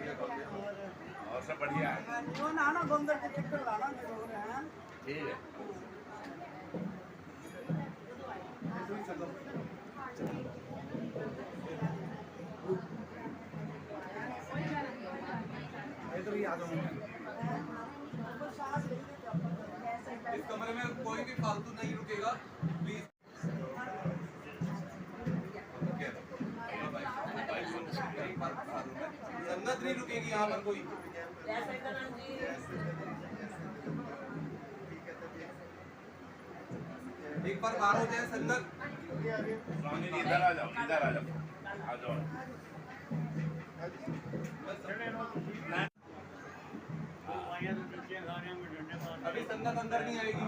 और सब बढ़िया है। वो नाना गोंदर के चक्कर लाना मेरे हो रहे हैं। ठीक है। इधर ही आ जाऊंगा। इस कमरे में कोई भी फालतू नहीं रुकेगा प्लीज। संगत नहीं रुकेगी यहाँ पर कोई। एक बार बाहर हो जाए संगत। स्वामी जी इधर आ जाओ, इधर आ जाओ, आ जाओ। अभी संगत अंदर नहीं आएगी।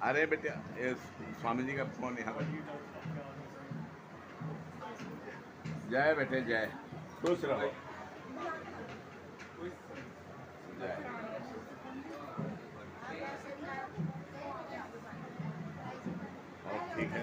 अरे बेटे, ये स्वामी जी का फोन यहाँ पर। जय बेटे जय, खुश रहो। जय। और ठीक है।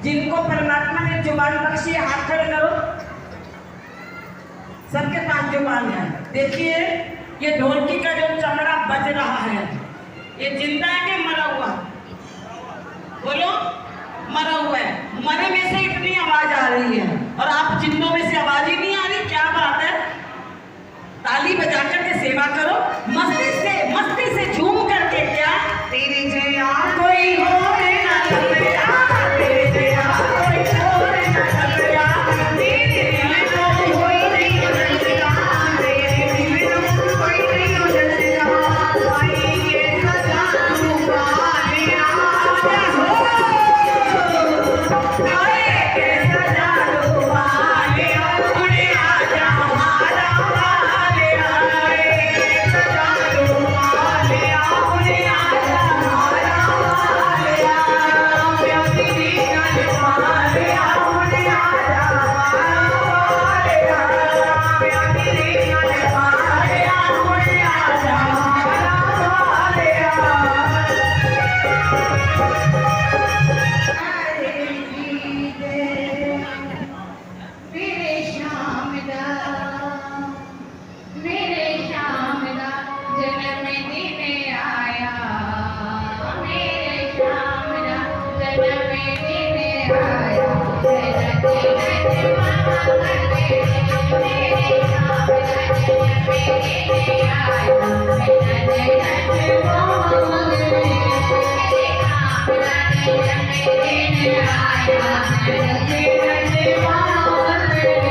जिनको परमात्मा ने जुबान बख्शी है, हाथ खड़े करो। सबके पास जुबान है। देखिए ये ढोलकी का जो चमड़ा बज रहा है, ये जिंदा है कि मरा हुआ? बोलो, मरा हुआ है। मरे में से इतनी आवाज आ रही है और आप जिंदों में से आवाज ही नहीं आ रही। क्या बात है? ताली बजा करके सेवा करो, मस्ती से झूम करके। क्या तेरे जया कोई हो ना लपया, तेरे जया कोई हो ना लपया, तेरे दिल में कोई नहीं उजलता, तेरे दिल में कोई नहीं उजलता, भाई के सजा डूबा लिया हो, भाई के सजा डूबा लिया, उन्हें आजा हमारा वाले आए, सजा डूबा लिया, उन्हें आजा हमारा वाले आए, अपनी गल वाले आए, उन्हें आजा हमारा वाले आए, अपनी गल वाले आए, उन्हें आजा हमारा वाले मेरे श्याम दा जन्म दिन आया, मेरे श्याम दा जन्म दिन आया, जन्म दिन मामा करते, मेरे श्याम दा जन्म दिन आया, जन्म दिन मामा करते, मेरे श्याम दा जन्म दिन आया, जन्म दिन मामा करते।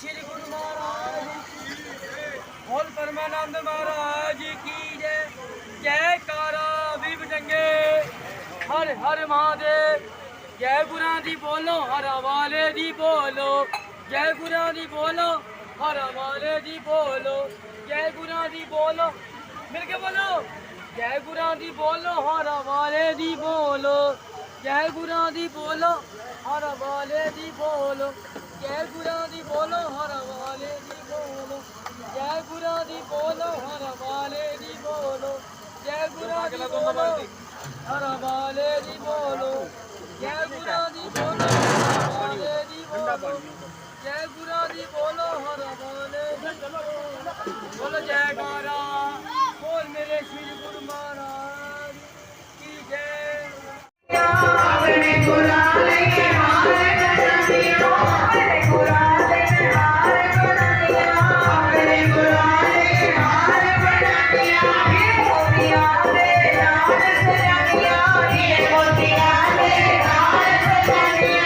श्री गुरु महाराज बोल परमानंद महाराज की जय। जयकारा भी बजंगे, हर हर महादेव। जय गुरां दी बोलो, हर वाले दी बोलो, जय गुरां दी बोलो, हर वाले दी बोलो, जय गुरां दी बोलो, मिलके बोलो, जय गुरां दी बोलो, हर वाले दी बोलो, जय गुरां दी बोलो, हर वाले दी बोलो, जय गुरां दी बोलो, हर वाले दी बोलो, जय गुरां दी बोलो, हर वाले दी बोलो, जय गुरां दी बोलो, हर वाले दी बोलो, जय गुरां दी बोलो, हर वाले दी बोलो, जय गुरां दी बोलो, हर वाले दी बोलो, बोलो जयकारा बोल मेरे श्री गुरु महाराज की जय। अपने गुराले के हार बना दिया, अपने गुराले के हार बना दिया, अपने गुराले के हार बना दिया, ये मोतिया दे लाल सजानिया, ये मोतिया दे लाल सजानिया।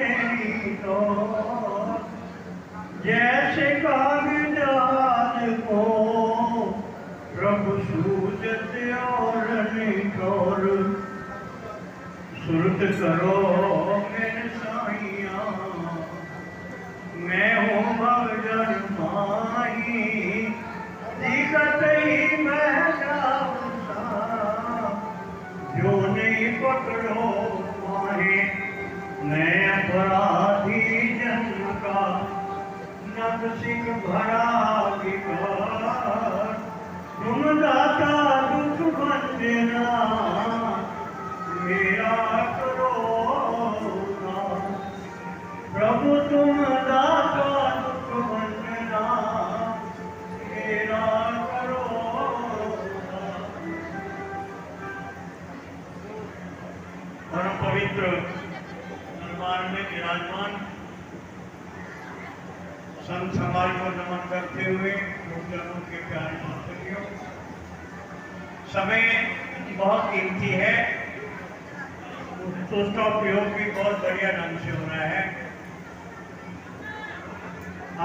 तेरी तो जैसे कागजात को प्रभु सूझत और निठोर सुरत करो मेरे साइया मैं हूँ भगजन माही दिखत ही मैं जाऊँगा जो नहीं पकड़ो माहे मैं अपराधी जन्म का नग सिंह भरा विकार तुम दाता दुख बंदना मेरा करो प्रभु तुम दाता दुख बंदना मेरा करो। परम पवित्र दरबार में विराजमान संत समाज को नमन करते हुए लोकजनों के प्यारे महाशयों, समय बहुत कीमती है तो उसका उपयोग भी बहुत बढ़िया ढंग से हो रहा है।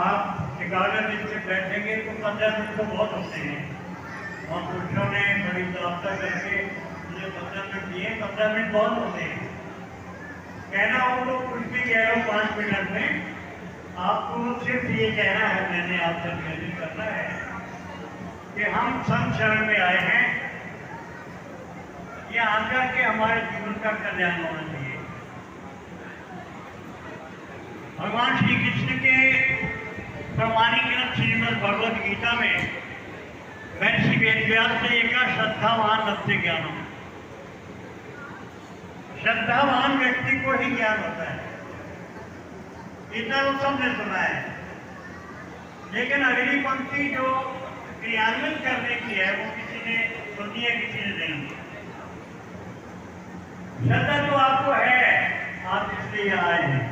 आप 11 दिन से बैठेंगे तो 15 दिन तो बहुत होते हैं और पुरुषों ने बड़ी प्रार्थना करके मुझे 15 मिनट दिए। 15 मिनट बहुत होते हैं, कहना हो तो कुछ भी कह रहा हूँ 5 मिनट में। आपको सिर्फ ये कहना है, मैंने आपसे निवेदन करना है कि हम संत शरण में आए हैं, ये आकर के हमारे जीवन का कल्याण होना चाहिए। भगवान श्री कृष्ण के प्रमाणिक ग्रंथ श्रीमद् भगवद गीता में महर्षि वेदव्यास ने ये कहा, श्रद्धावान लभते ज्ञानम। श्रद्धावान व्यक्ति को ही ज्ञान होता है, इतना तो सबने सुना है। लेकिन अगली पंक्ति जो क्रियान्वित करने की है वो किसी ने सुनी है, किसी ने नहीं। श्रद्धा तो आपको है, आप इसलिए आए हैं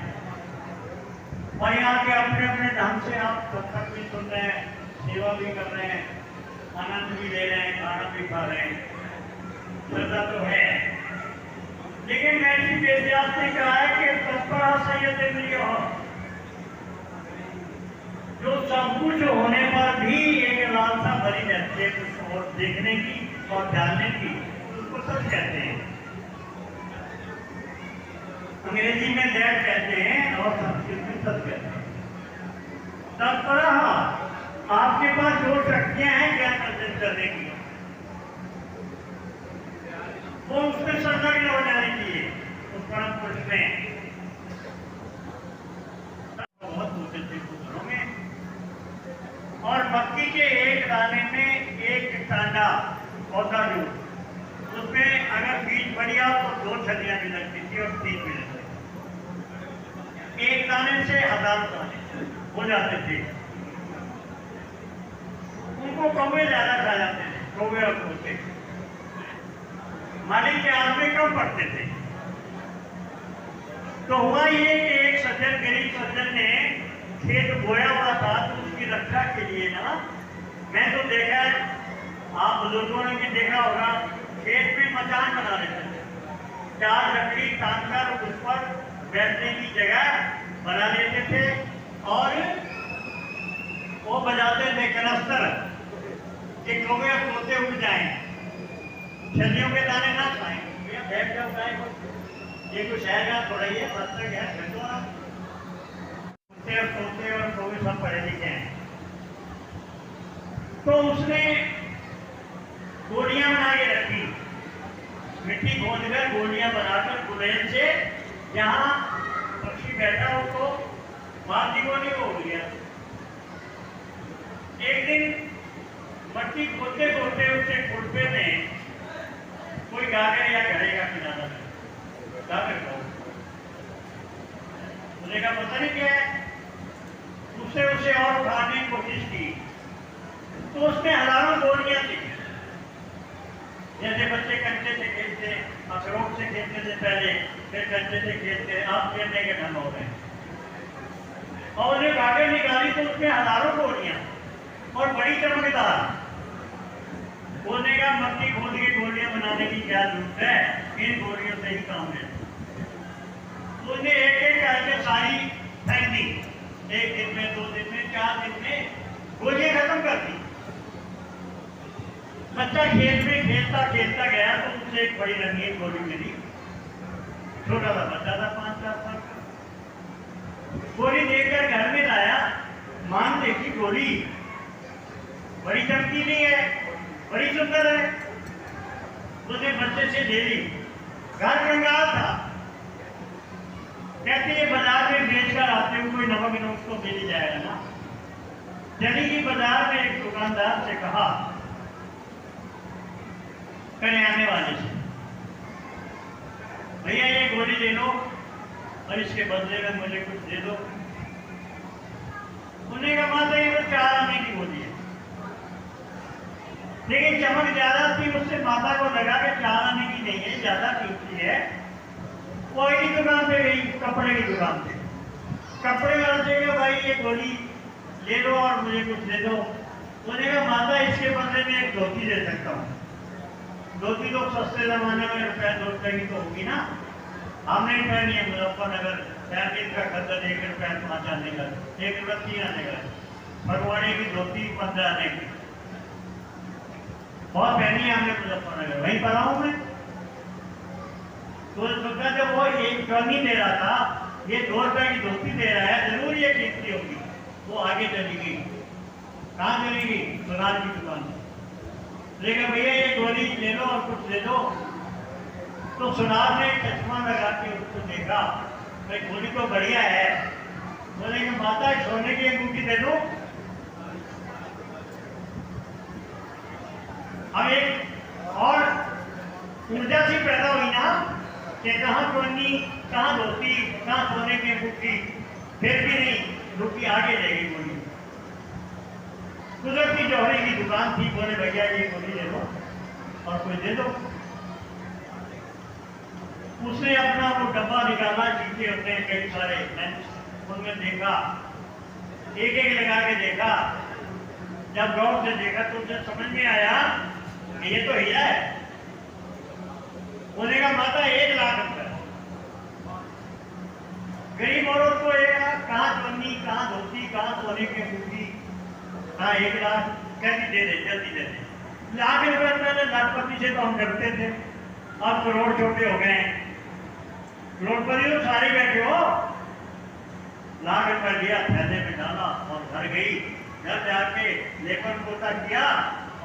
और यहाँ के अपने अपने ढंग से आप सत्संग भी सुन रहे हैं, सेवा भी कर रहे हैं, आनंद भी ले रहे हैं, खाना भी खा रहे हैं। श्रद्धा तो है, लेकिन महर्षि वेदव्यास ने कहा है कि तत्परा संयत इंद्रिय हो, जो सब कुछ होने पर भी एक लालसा भरी रहती है कुछ और देखने की और जानने की, उसको सच कहते हैं। अंग्रेजी में दैट कहते हैं और संस्कृत में सच कहते हैं। तत्परा आपके पास जो शक्तियां हैं ज्ञान अर्जित करने की, वो उसमें संलग्न हो जानी चाहिए उस परम पुरुष में। बहुत होते थे पुत्रों में, और मक्की के एक दाने में एक कांडा पौधा जो उसमें अगर बीज बढ़िया तो 2 छलियां भी लगती थी और 3 भी लगती थी। एक दाने से 1000 दाने हो जाते थे। उनको कौवे ज्यादा खा जाते थे, कौवे और तोते। मालिक के हाथ में कम पड़ते थे। तो हुआ ये कि एक सज्जन, गरीब सज्जन ने खेत बोया हुआ था, तो उसकी रक्षा के लिए ना, मैं तो देखा, आप बुजुर्गों ने भी देखा होगा, खेत में मचान बना लेते थे। 4 लकड़ी तानकर उस पर बैठने की जगह बना लेते थे और वो बजाते थे कनस्तर कि कौवे तोते उड़ जाएं, छलियों के दाने ना खाएं। बैठ जाओ, ये कुछ है ना, थोड़ा ये सत्संग है, बैठो ना। कुत्ते और तोते और कौवे सब पढ़े लिखे हैं। तो उसने गोलियां बना के रखी, मिट्टी खोदकर गोलियां बनाकर गुलेल से, जहां पक्षी बैठा हो तो बात नहीं हो गया। एक दिन मट्टी खोदते खोदते उसके खुरपे में कोई गागर या घड़े का किनारा गागर का, उसने का पता नहीं क्या है, उससे उसे और उठाने की कोशिश की तो उसमें हजारों गोलियां थी। जैसे बच्चे कंचे से खेलते, अखरोट से खेलते थे पहले, फिर कंचे से खेलते, आप खेलने के ढंग हो गए। और उन्हें गागर निकाली तो उसमें हजारों गोलियां और बड़ी चमकदार। बोलने का मट्टी खोद के गोलियां बनाने की क्या जरूरत है, इन गोलियों से ही काम है। तो उन्हें एक एक करके सारी फेंक दी। 1 दिन में, 2 दिन में, 4 दिन में गोलियां खत्म कर दी। बच्चा खेत में खेलता खेलता गया तो उससे एक बड़ी रंगीन गोली मिली। छोटा सा बच्चा था 5-4 साल का। गोली देखकर घर में लाया, मान देखी गोली बड़ी चमकीली है, बड़ी सुंदर है। उसने बच्चे से ले ली। घर कंगाल था, कहते ये बाजार में बेचकर आते हुए कोई नमक नमक तो मिल जाएगा ना। चली की बाजार में एक दुकानदार से कहा, करियाने वाले से, भैया ये गोली ले लो और इसके बदले में मुझे कुछ दे दो। उन्हें कहा माता ये तो 4 आने की गोली है, लेकिन चमक ज्यादा थी। उससे माता को लगा कि 4 आने की नहीं है, ज्यादा कीमती है। कोई की दुकान पे गई, कपड़े की दुकान पे। कपड़े वाले से कहा भाई ये गोली ले लो और मुझे कुछ दे दो। उन्होंने कहा माता इसके बदले में एक धोती दे सकता हूँ। धोती तो सस्ते जमाने में ₹1 की तो होगी ना, हमने पहनी है मुजफ्फरनगर, 35 का खर्चा ₹1 5 आने का, ₹1 आने का। भगवाने की धोती 15 आने की बहुत पहनी है हमने मुजफ्फरनगर, वहीं पर हूँ मैं। तो सोचा जब वो 1 नहीं दे रहा था, ये ₹2 की धोती दे रहा है, जरूर ये कीमती होगी। वो आगे चली गई। कहाँ चली गई? सुनार की दुकान में। लेकिन भैया ये गोली ले लो और कुछ दे दो। तो सुनार ने चश्मा लगा के उसको देखा, भाई गोली तो बढ़िया है। बोले कि माता सोने की अंगूठी दे दो। अब एक और ऊर्जा सी पैदा हुई ना कि कहाँ चोनी, कहाँ धोती, कहाँ सोने की अंगूठी। फिर भी नहीं रुकी, आगे ले गई गोली। कुदरत की जौहरी की दुकान थी। बोले भैया ये गोली ले लो और कोई दे दो। उसने अपना वो डब्बा निकाला, शीशे होते हैं कई सारे, उनमें देखा, एक एक लगा के देखा। जब गौर से देखा तो उसे समझ में आया कि ये तो हीरा है। बोलेगा माता 1 लाख रुपए। गरीब औरत को 1 लाख, कहाँ चुन्नी, कहाँ धोती, कहाँ सोने की अंगूठी, हाँ 1 लाख कैसी दे दे, जल्दी दे दे। लाख रुपए पहले लाखपति से तो हम डरते थे, अब करोड़ छोटे हो गए हैं। करोड़पति तो सारे बैठे हो। लाख रुपए लिया, थैले में डाला और घर गई। घर जाके लेपन पोता किया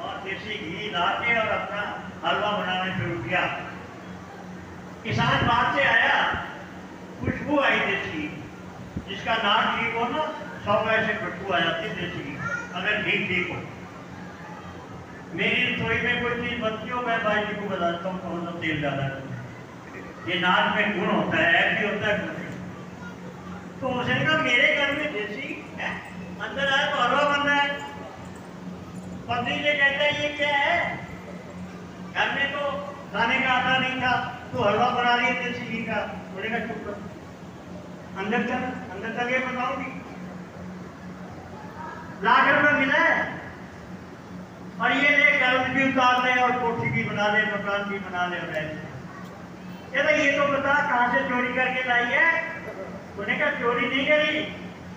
और देसी घी ला के और अपना हलवा बनाना शुरू किया। किसान बाहर से आया, खुशबू आई देसी, जिसका नाक ठीक हो ना 100 पैसे खुशबू आ जाती देसी घी, अगर घी ठीक हो। मेरी रसोई में कोई चीज बनती हो, मैं भाई जी को बताता हूँ कौन सा तेल डाला है। ये नाक में गुण होता है, ऐसी होता है। तो उसने कहा मेरे घर में देसी है, अंदर आए तो हलवा बन रहा है। पत्नी से कहता है ये क्या है? घर में तो खाने का आटा नहीं था, तो हलवा बना रही है देसी घी का। बोलेगा चुप कर, अंदर चल, अंदर चल के बताऊंगी। लाख रुपए मिला है और ये ले कर्ज भी उतार ले और कोठी भी बना ले, मकान भी बना ले। कहता ये तो बता कहाँ से चोरी करके लाई है? उन्हें कहा चोरी नहीं करी,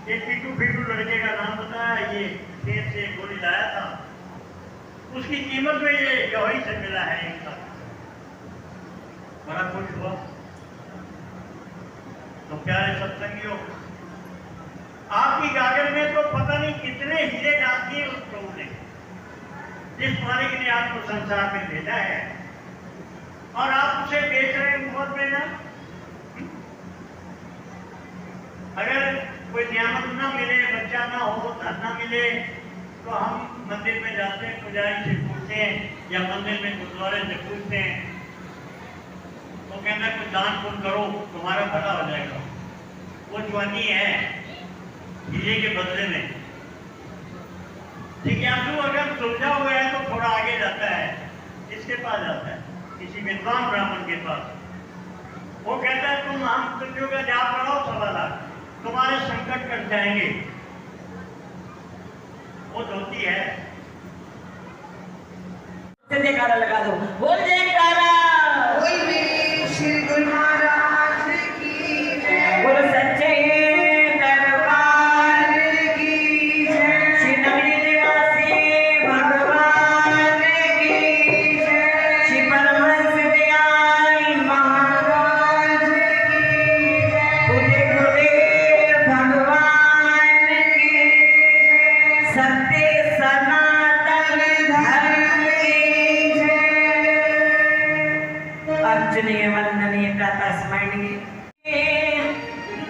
एक पीटू फीटू लड़के का नाम बताया, ये खेत से गोली लाया था, उसकी कीमत में ये जौहरी से मिला है। एक साथ बड़ा खुश हुआ। तो प्यारे सत्संगियों, आपकी गागर में तो पता नहीं कितने हीरे डाल दिए उस प्रभु ने, जिस मालिक ने आपको संसार में भेजा है, और आप उसे बेच रहे हैं मुफ्त में ना। अगर कोई नियामत ना मिले, बच्चा ना हो, धन ना मिले, तो हम मंदिर में जाते हैं, पुजारी से पूछते हैं या मंदिर में गुरुद्वारे से पूछते हैं, तो कहना है कुछ दान पुण्य करो तुम्हारा भला हो जाएगा। वो जवानी है हीरे के बदले में। जिज्ञासु अगर सुलझा हुआ है तो थोड़ा आगे जाता है, इसके पास जाता है, किसी विद्वान ब्राह्मण के पास। वो कहता है तुम हम तुझो का जाप पढ़ाओ 1.25 लाख, तुम्हारे संकट कट जाएंगे। वो धोती है। जयकारा लगा दो, बोल जयकारा। बोल मेरे श्री गुरु महाराज की जय। जाता है स्मरणीय।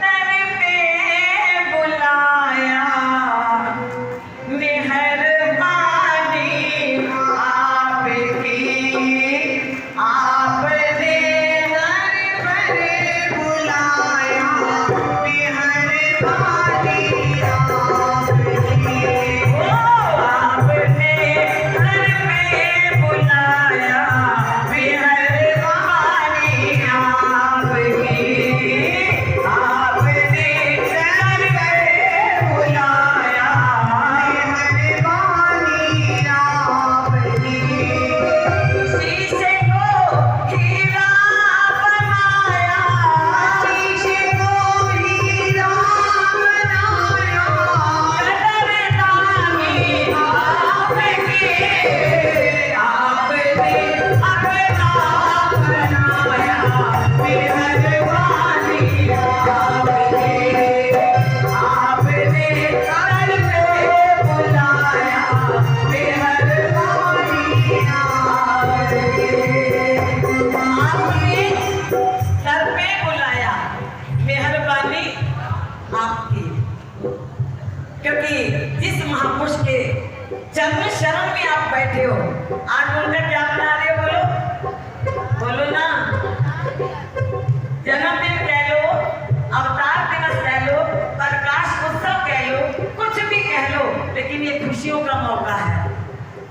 दर पे बुलाया मेहरबानी आपकी, आपने दर पर बुलाया मेहरबानी आपकी, आपने दर पे बुलाया मेहरबानी आपकी, आपने दर पे बुलाया मेहरबानी आपकी। शीशे को हीरा बनाया, शीशे को हीरा बनाया, कदरदानी आपकी, आपने अपना बनाया मेहरबानी आपकी, आपने दर पे बुलाया मेहरबानी आपकी, आपने दर पे बुलाया मेहरबानी आपकी। क्योंकि जिस महापुरुष के चरण शरण में आप बैठे हो, आज उनका क्या बना रहे हो? बोलो बोलो ना। जन्मदिन कह लो, अवतार दिवस कह लो, प्रकाश उत्सव कह लो, कुछ भी कह लो, लेकिन ये खुशियों का मौका है।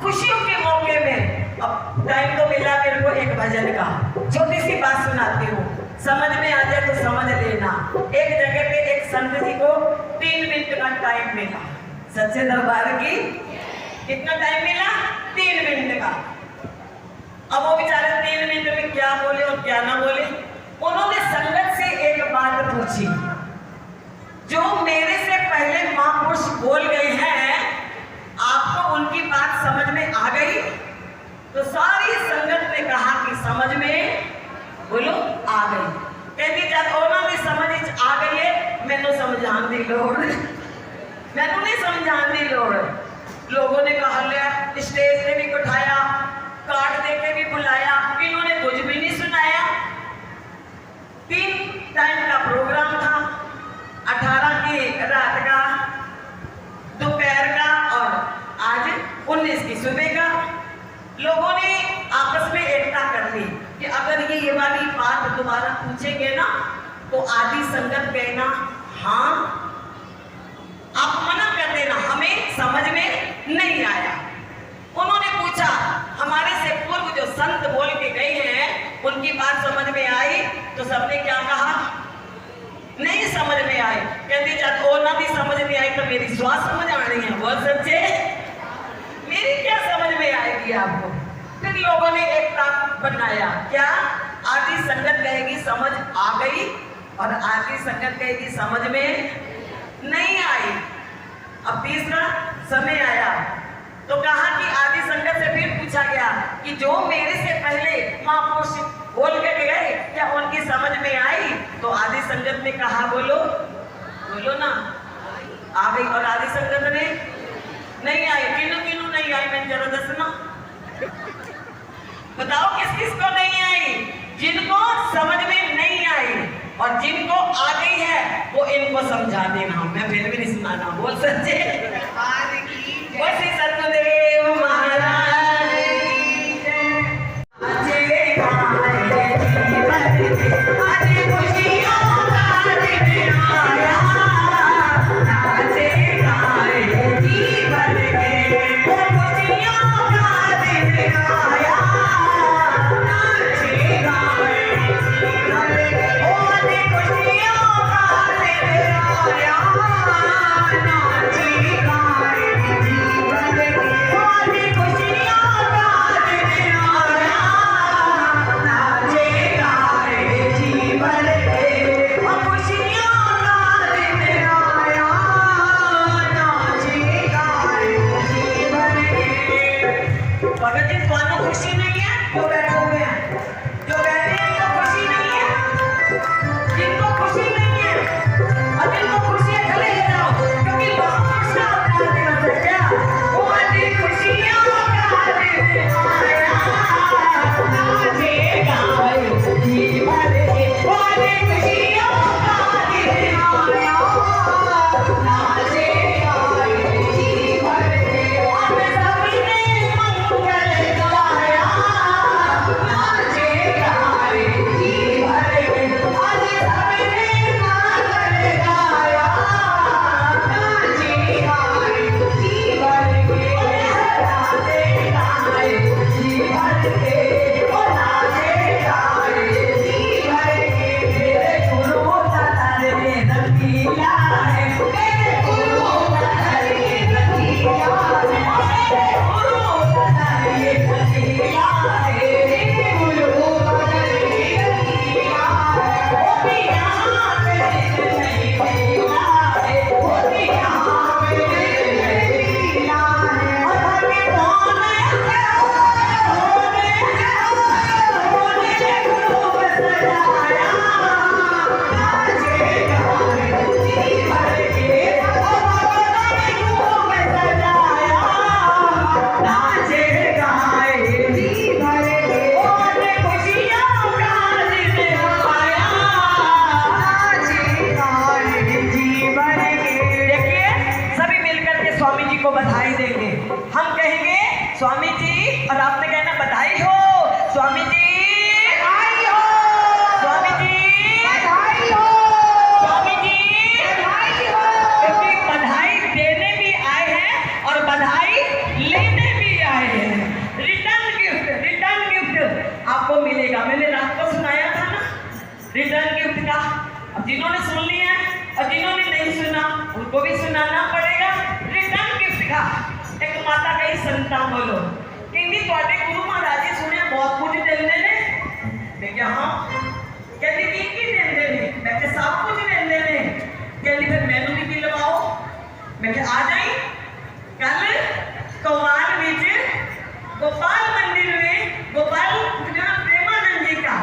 खुशियों के मौके में अब टाइम तो मिला मेरे को एक भजन का, छोटी सी बात सुनाती हूँ, समझ में आ जाए तो समझ लेना। एक जगह पे एक संत जी को 3 मिनट का टाइम मिला, सच्चे दरबार की कितना टाइम मिला? 3 मिनट का। अब वो बेचारे 3 मिनट में क्या बोले और क्या ना बोले। उन्होंने संगत से एक बात पूछी, जो मेरे से पहले महापुरुष बोल गए हैं, आपको उनकी बात समझ में आ गई? तो सारी संगत ने कहा कि समझ में, बोलो आ गई। कहती जब उन्होंने समझ आ गई है, मैंने समझाने दी लोड़, मैंने नहीं समझाने दी लोड़। लोगों ने कहा लिया, स्टेज से भी उठाया, कार्ड देके भी बुलाया, इन्होंने कुछ भी नहीं सुनाया। 3 टाइम का प्रोग्राम था, 18 की रात का, दोपहर का और आज 19 की सुबह का। लोगों ने आपस में एकता कर ली कि अगर ये वाली बात दोबारा पूछेंगे ना तो आधी संगत कहना हाँ, आप मना कर देना हमें समझ में नहीं आया। उन्होंने पूछा, हमारे से पूर्व जो संत बोल के गए हैं उनकी बात समझ में आई? तो सबने क्या कहा? नहीं समझ में आई। कहती जब वो ना भी समझ में आई तो मेरी श्वास समझ आ रही है। बोल सच्चे, मेरी क्या समझ में आएगी आपको? फिर लोगों ने एकता बनाया, क्या? आधी संगत कहेगी समझ आ गई और आधी संगत कहेगी समझ में नहीं आई। अब तीसरा समय आया तो कहा कि आधी संगत से फिर पूछा गया कि जो मेरे से पहले महापुरुष बोल के गए क्या उनकी समझ में आई? तो आधी संगत ने कहा बोलो बोलो ना, आ गई। और आधी संगत ने नहीं आई। किन्नू किन्नू नहीं आई? मैं जरा दसना, बताओ किस किस को नहीं आई? जिनको समझ में नहीं आई और जिनको आ गई है वो इनको समझा देना, मैं फिर भी नहीं सुनाना। बोल सच्चे, बोल श्री सतगुरुदेव महाराज की जय। आज खुशियों का दिन आया, नाचे गाए जीवन के, खुशियों का दिन आया, नाचे गाए जीवन के, आज खुशियों का दिन आया, नाचे गाए जीवन के, आज खुशियों का दिन आया, नाचे गाए जीवन स्वामी जी, और आपने कहना बधाई हो स्वामी जी, बधाई हो स्वामी जी, बधाई हो स्वामी जी, बधाई हो। क्योंकि बधाई देने भी आए हैं और बधाई लेने भी आए हैं। रिटर्न गिफ्ट आपको मिलेगा। मैंने रात को सुनाया था ना रिटर्न गिफ्ट का। अब जिन्होंने सुन लिया और जिन्होंने नहीं सुना उनको भी सुनाना पड़ेगा। रिटर्न गिफ्ट का एक माता कही संता बोलो कहती ਤੁਹਾਡੇ गुरु महाराज जी सुने बहुत कुछ देंदे ने। मैं क्या हाँ कहती की देंदे ने। मैं क्या सब कुछ देंदे ने। कहती फिर मैनू भी दिलवाओ। मैं क्या आ जाई कल कौवाल विच गोपाल मंदिर में गोपाल प्रेमानंद जी का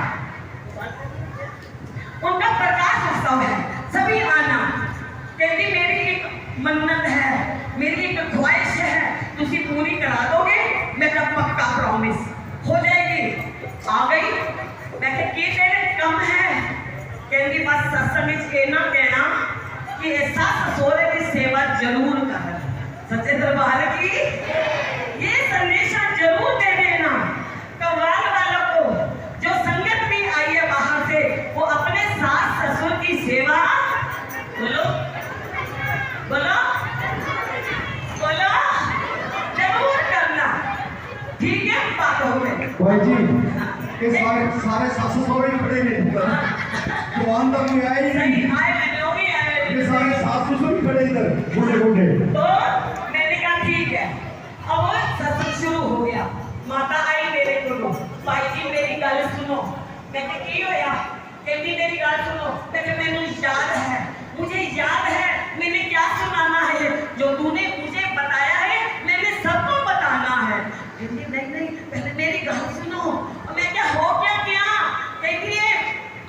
उनका प्रकाश उत्सव है, सभी आना। कहती मेरी एक मन्नत है, मेरी एक ख्वाहिश है, तुसी पूरी करा दोगे? मैं कहा पक्का प्रॉमिस हो जाएगी। आ गई मैं कहा की तेरे कम है। कहती बस सत्संग विच ये ना कहना कि ऐसा ससुरे की सेवा जरूर कर। सच्चे दरबार की ये संदेशा जरूर दे देना कव्वाल वालों को। जो संगत भी आई है बाहर से वो अपने सास ससुर की सेवा बोलो बोलो बोलो जरूर करना। ठीक है बात हो गई भाई जी ये सारे सासू सौरे ही खड़े हैं। जवान तक नहीं आए ही सही नहीं। आए मैंने वो भी आए ये सारे सासू सौरे ही खड़े इधर बूढ़े बूढ़े। तो मैंने कहा ठीक है। अब सत्संग शुरू हो गया। माता आई मेरे को भाई जी मेरी गल सुनो। मैं की होया? कहती मेरी गल सुनो। मैंने याद है, मुझे याद है मैंने क्या सुनाना है। जो तूने मुझे बताया है मैंने सबको बताना है। कहती नहीं पहले मेरी गल सुनो। और मैं क्या हो क्या कहती है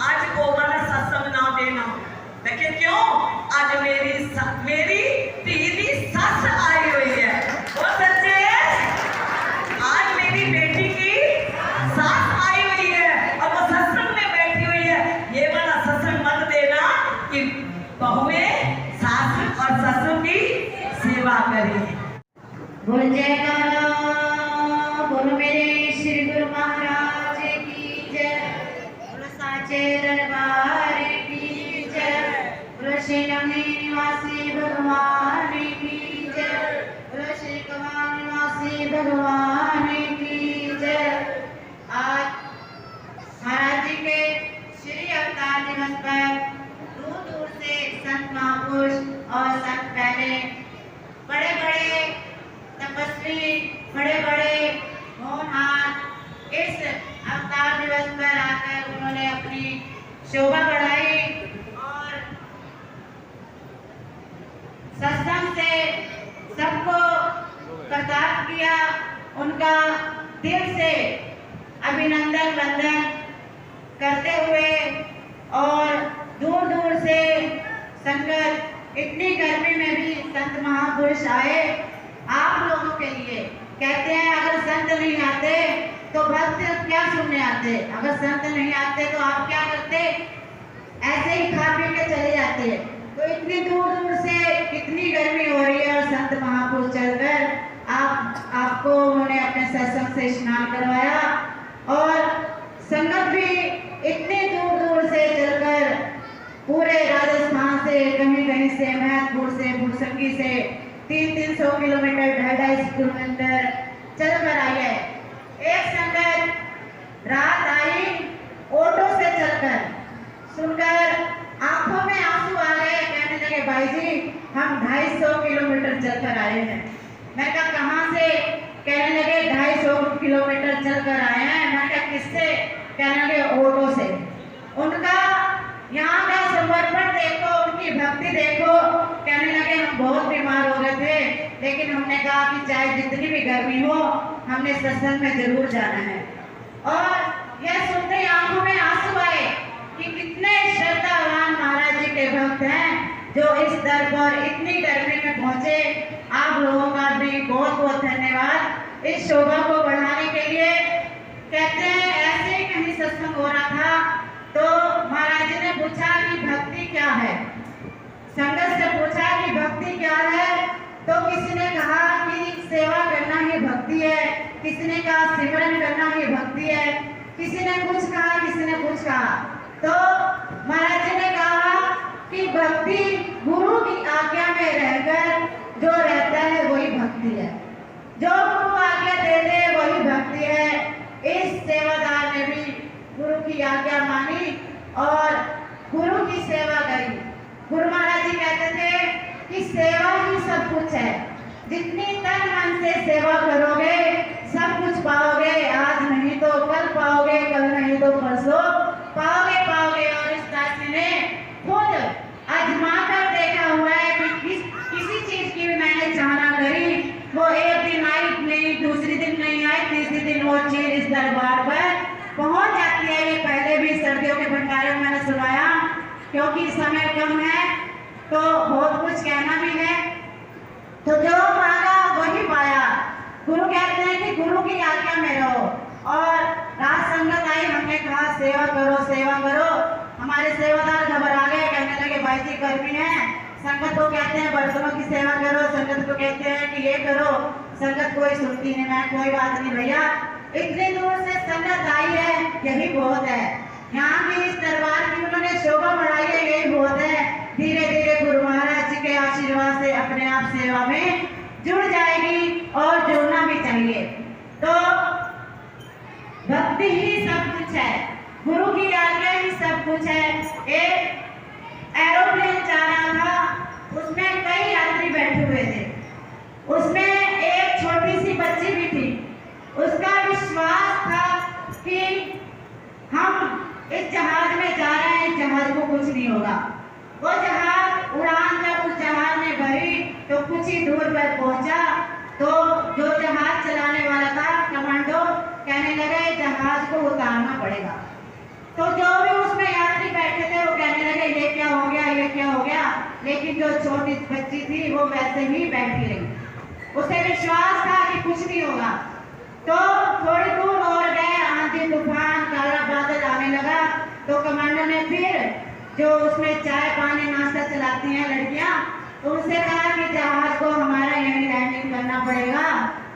आज वो वाला सत्संग ना देना। मैं क्या क्यों? आज मेरी धी दी सस आई हुई है। वो सच्चे आज मेरी बेटी की सास आई हुई है और वो सत्संग में बैठी हुई है। ये वाला सत्संग मत देना कि बहुएं सास और ससुर की सेवा करें। बोल जयकारा बोलो मेरे श्री गुरु महाराज की जय। बोलो साचे दरबार की जय। बोलो श्री रमणी निवासी भगवान की जय। बोलो श्री कमल निवासी भगवान की जय। आज महाराज जी के श्री अवतार दिवस पर दूर दूर से संत महापुरुष और संत पहले बड़े बड़े तपस्वी बड़े बड़े होनहार इस अवतार दिवस पर आकर उन्होंने अपनी शोभा बढ़ाई और सत्संग से सबको प्रताप किया। उनका दिल से अभिनंदन वंदन करते हुए और दूर दूर से संगत इतनी गर्मी में भी संत महापुरुष आए आप लोगों के लिए। कहते हैं अगर संत नहीं आते तो भक्त क्या सुनने आते। अगर संत नहीं आते तो आप क्या करते? ऐसे ही खा पी के चले जाते। तो इतनी दूर दूर से कितनी गर्मी हो रही है और संत महापुरुष चलकर आपको उन्होंने अपने सत्संग से स्नान करवाया। और संगत भी इतनी दूर दूर से चलकर पूरे राजस्थान से कहीं कहीं से महतपुर से भुरसंगी से 300 किलोमीटर 250 किलोमीटर चल कर आई है। एक संगत 250 किलोमीटर चलकर आए हैं। मैं कहा कहाँ से? कहने लगे 250 किलोमीटर चलकर आए हैं। मैं कहा किससे? कहने लगे ऑटो से। उनका यहाँ का समर्पण देखो, उनकी भक्ति देखो। कहने लगे हम बहुत बीमार हो गए थे, लेकिन हमने कहा कि चाहे जितनी भी गर्मी हो हमने सत्संग में जरूर जाना है। और यह सुनते ही आंखों में आंसू आए कि कितने श्रद्धावान महाराज जी के भक्त हैं जो इस दर पर इतनी गर्मी में पहुंचे। आप लोगों का भी बहुत बहुत धन्यवाद इस शोभा को बढ़ाने के लिए। कहते हैं ऐसे ही कहीं सत्संग हो रहा था तो महाराज जी ने पूछा कि भक्ति क्या है। संगत से पूछा कि भक्ति क्या है, तो किसी ने कहा कि सेवा करना ही भक्ति है, किसी ने कहा सिमरन करना ही भक्ति है, किसी ने कुछ कहा, किसी ने कुछ कहा। तो महाराज जी ने कहा कि भक्ति गुरु की आज्ञा में रहकर जो रहता है वही भक्ति है, जो गुरु आज्ञा दे दे वही भक्ति है। इस सेवादार ने भी गुरु की आज्ञा मानी और गुरु की सेवा करी। गुरु महाराज जी कहते थे कि सेवा ही सब कुछ है। जितनी तन मन से सेवा करोगे सब कुछ पाओगे। आज नहीं तो कल पाओगे, कल नहीं तो परसों पाओगे। और इस दासी ने खुद आजमा कर देखा हुआ है कि किसी चीज की भी मैंने चाहना करी, वो एक दिन आई नहीं, दूसरी दिन नहीं आई, तीसरी दिन वो चीज इस दरबार पर पहुंच जाती है। ये पहले भी सर्दियों के भंडारे में मैंने सुनाया, क्योंकि समय कम है तो बहुत कुछ कहना भी है। तो जो मांगा वही पाया। गुरु कहते हैं कि गुरु की आज्ञा में रहो। और रात संगत आई, हमने कहा सेवा करो, सेवा करो। हमारे सेवादार घबरा गए, कहने लगे भाई जी गर्मी है। संगत को कहते हैं बर्तनों की सेवा करो, संगत को कहते हैं कि ये करो। संगत कोई सुनती नहीं। मैं कोई बात नहीं भैया, इतनी दूर से संगत आई है यही बहुत है। यहाँ की इस दरबार की उन्होंने शोभा बढ़ाई है यही बहुत है। धीरे धीरे गुरु महाराज जी के आशीर्वाद से अपने आप सेवा में जुड़ जाएगी और जुड़ना भी चाहिए। तो भक्ति ही सब कुछ है, गुरु की आज्ञा ही सब कुछ है। एक एरोप्लेन जा रहा था, उसमें कई यात्री बैठे हुए थे, उसमें एक छोटी सी बच्ची भी थी। उसका विश्वास था कि हम इस जहाज में जा रहे हैं, जहाज को कुछ नहीं होगा। वो जहाज उड़ान जब उस जहाज ने भरी तो कुछ ही दूर पर पहुंचा तो जो जहाज चलाने वाला था कमांडो कहने लगे जहाज को उतारना पड़ेगा। तो जो भी उसमें यात्री बैठे थे वो कहने लगे ये क्या हो गया, ये क्या हो गया। लेकिन जो छोटी बच्ची थी वो वैसे ही बैठी रही, उसे विश्वास था कि कुछ नहीं होगा। तो थोड़ी दूर और गए, आंधी तूफान काला बादल आने लगा। तो कमांडर ने फिर जो उसमें चाय पानी नाश्ता चलाती हैं लड़कियां, तो उनसे कहा कि जहाज को हमारा यहीं लैंडिंग करना पड़ेगा,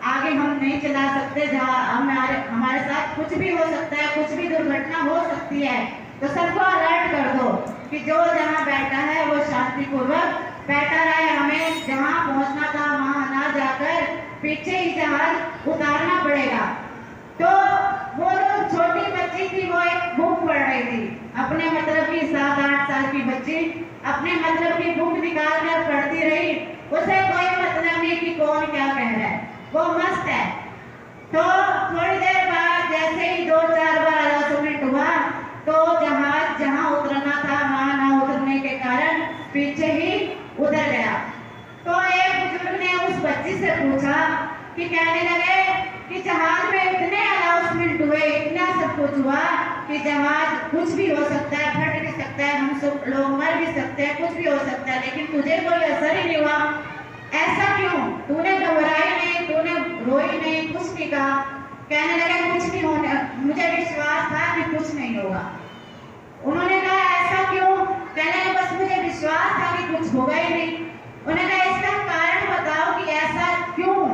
आगे हम नहीं चला सकते। हमारे साथ कुछ भी हो सकता है, कुछ भी दुर्घटना हो सकती है। तो सबको अलर्ट कर दो कि जो जहाँ बैठा है वो शांतिपूर्वक बैठा रहे। हमें जहाँ पहुँचना था वहाँ ना जाकर पीछे ही जहाज उतारना पड़ेगा। तो वो जो छोटी बच्ची थी वो एक बुक पढ़ रही थी, अपने मतलब की 7-8 साल की बच्ची अपने मतलब की बुक निकाल कर पढ़ती रही। उसे कोई मतलब नहीं कि कौन क्या कह रहा है, वो मस्त है। तो थोड़ी देर बाद जैसे ही 2-4 बार अनाउंसमेंट हुआ तो जहाज जहाँ उतरना था वहाँ ना उतरने के कारण पीछे ही उतर गया। तो एक बुजुर्ग ने उस बच्ची से पूछा कि कहने लगे कि जहाज में इतने अनाउंसमेंट हुए, इतना सब कुछ हुआ कि जहाज कुछ भी हो सकता है, फट भी सकता है, हम सब लोग मर भी सकते हैं, कुछ भी हो सकता है, लेकिन तुझे कोई असर ही नहीं हुआ। ऐसा क्यों? तूने घबराई नहीं, तूने रोई नहीं, कुछ नहीं कहा। कहने लगे कुछ नहीं होने, मुझे विश्वास था कि कुछ नहीं होगा। उन्होंने कहा ऐसा क्यों? कहने लगे बस मुझे विश्वास था कि कुछ होगा ही नहीं। उन्होंने कहा इसका कारण बताओ कि ऐसा क्यों?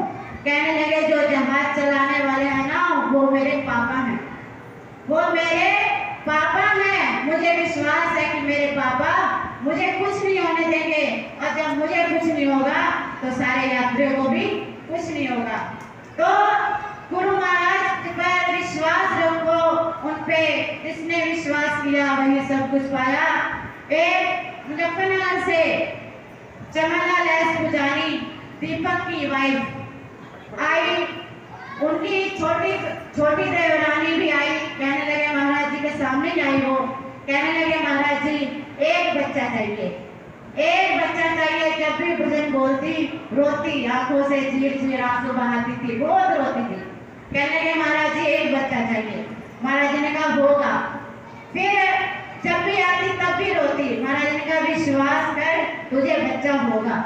कहने लगे जो जहाज चलाने वाले हैं ना वो मेरे पापा हैं, वो मेरे पापा हैं। मुझे विश्वास है कि मेरे पापा मुझे कुछ नहीं होने देंगे, और जब मुझे कुछ नहीं होगा तो सारे यात्रियों को भी कुछ नहीं होगा। तो गुरु महाराज पर विश्वास रखो, उन पे जिसने विश्वास किया वही सब कुछ पाया। एक मुजफ्फरनगर से चमनलाल एस पुजारी दीपक की वाइफ आई, उनकी छोटी देवरानी भी आई। कहने लगे महाराज जी के सामने ही आई वो, कहने लगे महाराज जी एक बच्चा चाहिए, एक बच्चा चाहिए। जब भी भजन बोलती रोती, आंखों से झीर आंसू बहाती थी, बहुत रोती थी। कहने लगे महाराज जी एक बच्चा चाहिए। महाराज जी ने कहा होगा। फिर जब भी आती तब भी रोती। महाराज जी ने कहा विश्वास कर तुझे बच्चा होगा।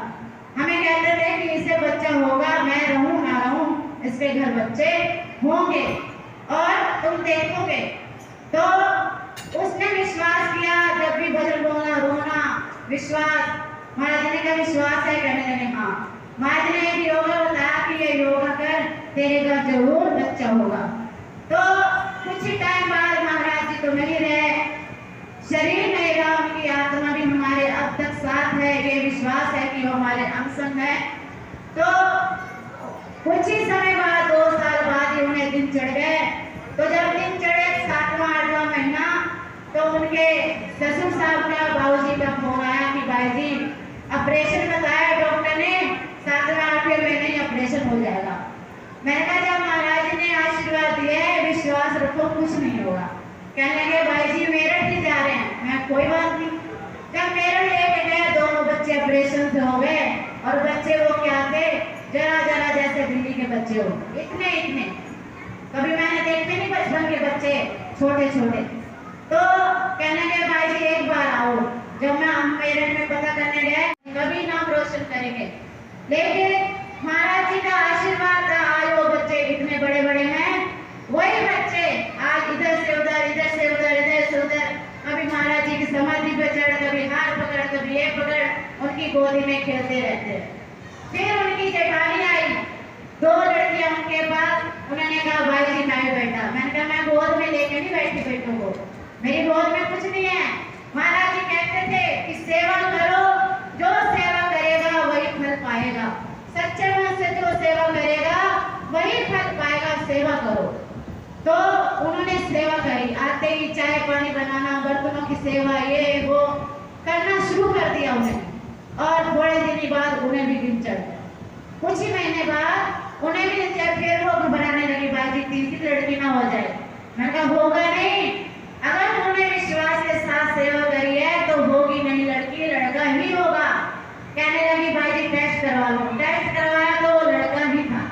हमें कहते थे कि इसे बच्चा होगा, मैं रहूं ना रहूं इसके घर बच्चे होंगे और तुम देखोगे। तो उसने विश्वास किया। जब भी भजन बोलना रोना विश्वास। महाराज जी ने कहा विश्वास है? कहने लगे हाँ। महाराज ने एक योगा बताया कि ये योगा कर तेरे घर जरूर बच्चा होगा। तो कुछ ही टाइम बाद महाराज जी तो नहीं रहे, शरीर नहीं रहा, उनकी आत्मा भी हमारे अब तक साथ है। ये विश्वास है कि वो हमारे अंग संग है। तो कुछ ही समय बाद 2 साल बाद ही उन्हें दिन चढ़ गए। तो जब दिन चढ़े 7वां 8वां महीना, तो उनके ससुर साहब का बाबूजी का फोन आया कि भाई जी ऑपरेशन बताया डॉक्टर ने, 7वें 8वें महीने ही ऑपरेशन हो जाएगा। मैंने कहा जब महाराज जी ने आशीर्वाद दिया है विश्वास रखो कुछ नहीं होगा। कहने लगे भाई जी मेरठ ही जा रहे हैं। मैं कोई बात नहीं। जब मेरठ लेके गए दोनों बच्चे ऑपरेशन से हो गए और बच्चे वो क्या थे, जरा जरा जैसे दिल्ली के बच्चे हो, इतने इतने। कभी मैंने देखे नहीं बचपन के बच्चे छोटे छोटे। तो कहने लगे भाई जी एक बार आओ। जब मैं मेरठ में पता करने गए कभी नाम रोशन करेंगे, लेकिन महाराज जी का आशीर्वाद था। आज वो बच्चे इतने बड़े बड़े हैं। वही बच्चे आज इधर से उधर, इधर से उधर, इधर से उधर, कभी महाराज जी की समाधि पे चढ़, कभी हाथ पकड़, कभी ये पकड़, उनकी गोदी में खेलते रहते हैं। फिर उनकी जेठानी आई, 2 लड़कियां उनके पास। उन्होंने कहा भाई जी मैं बैठा। मैंने कहा मैं गोद में लेके नहीं बैठी बेटों को, मेरी गोद में कुछ नहीं है। महाराज जी कहते थे कि सेवा करो, जो सेवा करेगा वही फल पाएगा। सच्चे मन से जो सेवा करेगा वही फल पाएगा, सेवा करो। तो उन्होंने सेवा करी। आते ही चाय पानी बनाना, बर्तनों की सेवा, ये वो करना शुरू कर दिया उन्हें। और थोड़े दिन बाद उन्हें भी दिन चढ़ गया। कुछ ही महीने बाद उन्हें भी दिन चढ़। फिर वो घबराने लगी भाई जी तीसरी लड़की ना हो जाए। मैंने कहा होगा नहीं, अगर तुमने विश्वास के साथ सेवा करी है तो होगी नहीं लड़की, लड़का ही होगा। कहने लगी भाई जी टेस्ट करवा लो। टेस्ट करवाया तो वो लड़का ही था।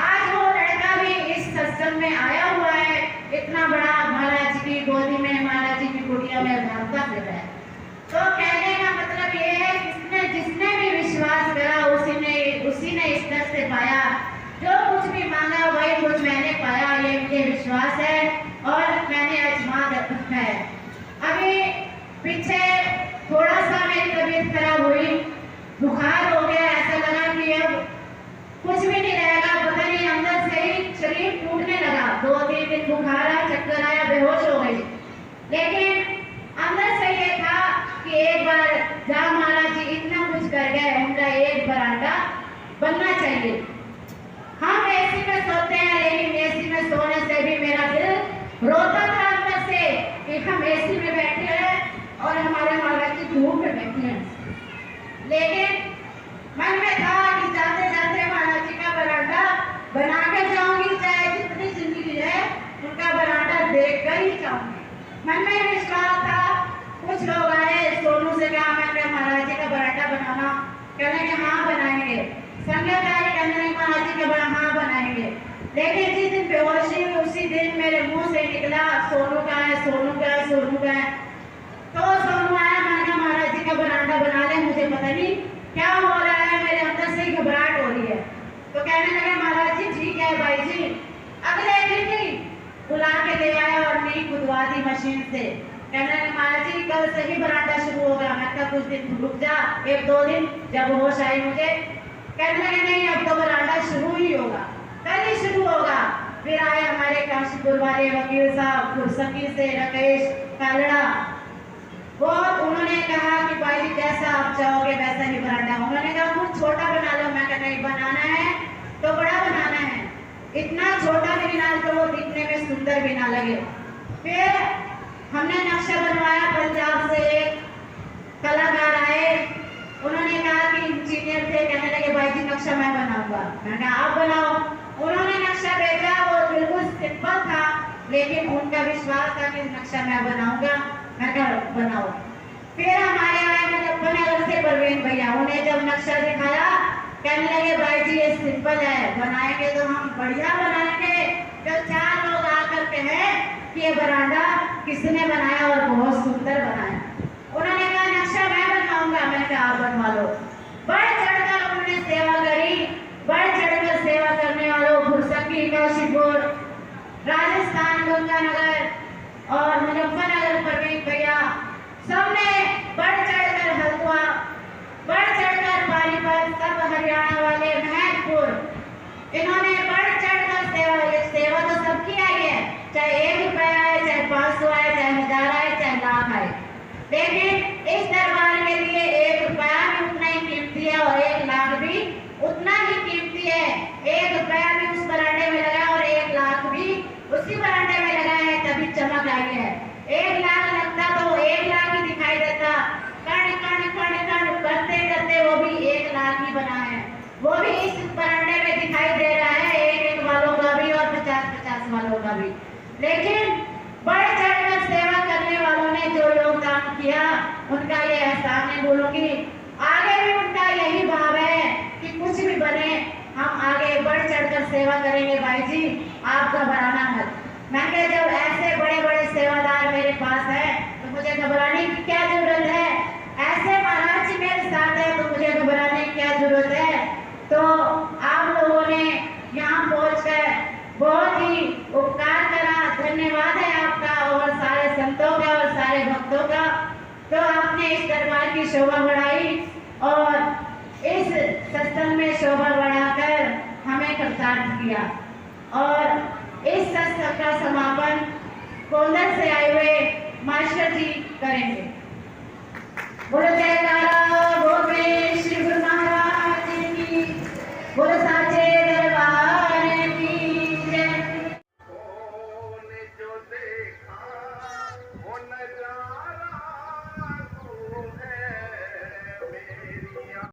आज वो लड़का भी इस सत्संग में आया हुआ है। इतना बड़ा महाराज जी की गोदी में, महाराज जी की कुटिया में भागता फिर है। तो कहने का मतलब ये है जिसने भी विश्वास करा उसी ने इस दर से पाया। जो कुछ भी मांगा वही कुछ मैंने पाया, ये मुझे विश्वास है और मैंने आजमा रखा है। अभी पीछे थोड़ा सा मेरी तबीयत खराब हुई, बुखार हो गया, ऐसा लगा कि अब कुछ भी नहीं रहेगा। पता नहीं अंदर से ही शरीर टूटने लगा। 2-3 दिन बुखार आया, चक्कर आया, बेहोश हो गई। लेकिन अंदर से ये था कि एक बार जहाँ महाराज जी इतना कुछ कर गए, उनका एक बरांडा बनना चाहिए। हम एसी में सोते हैं, लेकिन एसी में सोने से भी मेरा दिल रोता था अंदर से कि हम एसी में बैठे हैं और हमारे महाराज जी धूप में बैठे हैं। लेकिन मन में था कि जाते जाते महाराज जी का बरांडा बना के जाऊंगी, चाहे जितनी जिंदगी है उनका बरांडा देख कर ही जाऊंगी। मन में विश्वास था। कुछ लोग आए, सोनू से कहा मैं महाराज जी का बरांडा बनाना। कहने के हाँ बनाएंगे। संगत आई, कहने लगे महाराज जी का बड़ा हाँ बनाएंगे। लेकिन जिस दिन बेहोशी हुई उसी दिन मेरे मुंह से निकला सोनू का है, सोनू का है, सोनू का है। तो सोनू आया, मैंने कहा महाराज जी का बरांडा बना ले, मुझे पता नहीं क्या हो रहा है, मेरे अंदर से ही घबराहट हो रही है। तो कहने लगे महाराज जी ठीक है भाई जी। अगले दिन ही बुला के ले आया और नी खुदवा दी मशीन से। कहने लगे महाराज जी कल से ही बरांडा शुरू होगा। मैं कहा कुछ दिन रुक जा, 1-2 दिन, जब होश आई मुझे। कहने लगे नहीं अब तो बरांडा शुरू ही होगा, कल ही शुरू होगा। फिर आए हमारे काशीपुर वाले वकील साहब, फुरसकी से राकेश कालड़ा। वो उन्होंने कहा कि भाई जी जैसा आप चाहोगे वैसा ही बरांडा। उन्होंने कहा कुछ छोटा बना लो। मैं कहना नहीं, बनाना है तो बड़ा बनाना है। इतना छोटा भी ना तो वो दिखने में सुंदर भी ना लगे। फिर हमने नक्शा बनवाया। पंजाब से एक कलाकार आए, उन्होंने कहा कि इंजीनियर थे, कहने लगे भाई जी नक्शा मैं बनाऊंगा। मैंने कहा आप बनाओ। उन्होंने नक्शा भेजा, वो बिल्कुल सिंपल था, लेकिन उनका विश्वास था कि नक्शा मैं बनाऊंगा। मैं कहा बनाओ। फिर हमारे आए मुजफ्फरनगर से परवीन भैया, उन्हें जब नक्शा दिखाया कहने लगे भाई जी ये सिंपल है, बनाएंगे तो हम बढ़िया बनाएंगे। जब 4 लोग आकर कहे कि ये बरामदा किसने बनाया और बहुत सुंदर बनाया। उन्होंने कहा नक्शा मैं बनवाऊंगा। मैं कहा आप बनवा लो। बढ़ चढ़कर उन्होंने सेवा करी। बढ़ चढ़कर सेवा करने वालों भुरसकी, काशीपुर, राजस्थान, गंगानगर और मुजफ्फरनगर परवीन भैया सबने बढ़ चढ़कर हल्द्वार, बढ़ चढ़कर पानीपत, सब हरियाणा वाले, महतपुर, इन्होंने बढ़ चढ़कर सेवा तो सबकी आई है, चाहे 1 रुपया आए, चाहे 500 आए, चाहे 1000 आए, चाहे लाख आए। लेकिन इस दरबार के लिए 1 रुपया भी उतना ही कीमती है और 1 लाख भी उतना ही कीमती है। 1 रुपया भी उस बरांडे में लगा और 1 लाख भी उसी बरांडे में लगा है, तभी चमक आई है। 1 लाख लगता तो 1 लाख ही दिखाई देता। कण कण कण कण करते करते वो भी 1 लाख ही बना है। वो भी इस बरांडे में दिखाई दे रहा है, 1-1 वालों का भी और 50-50 वालों का भी। लेकिन बढ़ चढ़कर सेवा करने वालों ने जो योगदान किया उनका ये एहसान नहीं भूलूंगी। आगे भी उनका यही भाव है कि कुछ भी बने हम आगे बढ़ चढ़कर सेवा करेंगे। भाई जी आप घबराना मत। मैं कहा जब ऐसे बड़े बड़े सेवादार मेरे पास है तो मुझे घबराने की क्या जरूरत है। ऐसे महाराज जी मेरे साथ है तो मुझे घबराने की क्या जरूरत है। तो आप लोगों ने यहाँ पहुंचकर बहुत ही उपकार करा, धन्यवाद है आपका और सारे संतों का और सारे भक्तों का। तो आपने इस दरबार की शोभा बढ़ाई और इस सत्संग में शोभा बढ़ाकर हमें कृतार्थ किया। और इस सत्संग का समापन कोंदर से आए हुए मास्टर जी करेंगे। बोलो जय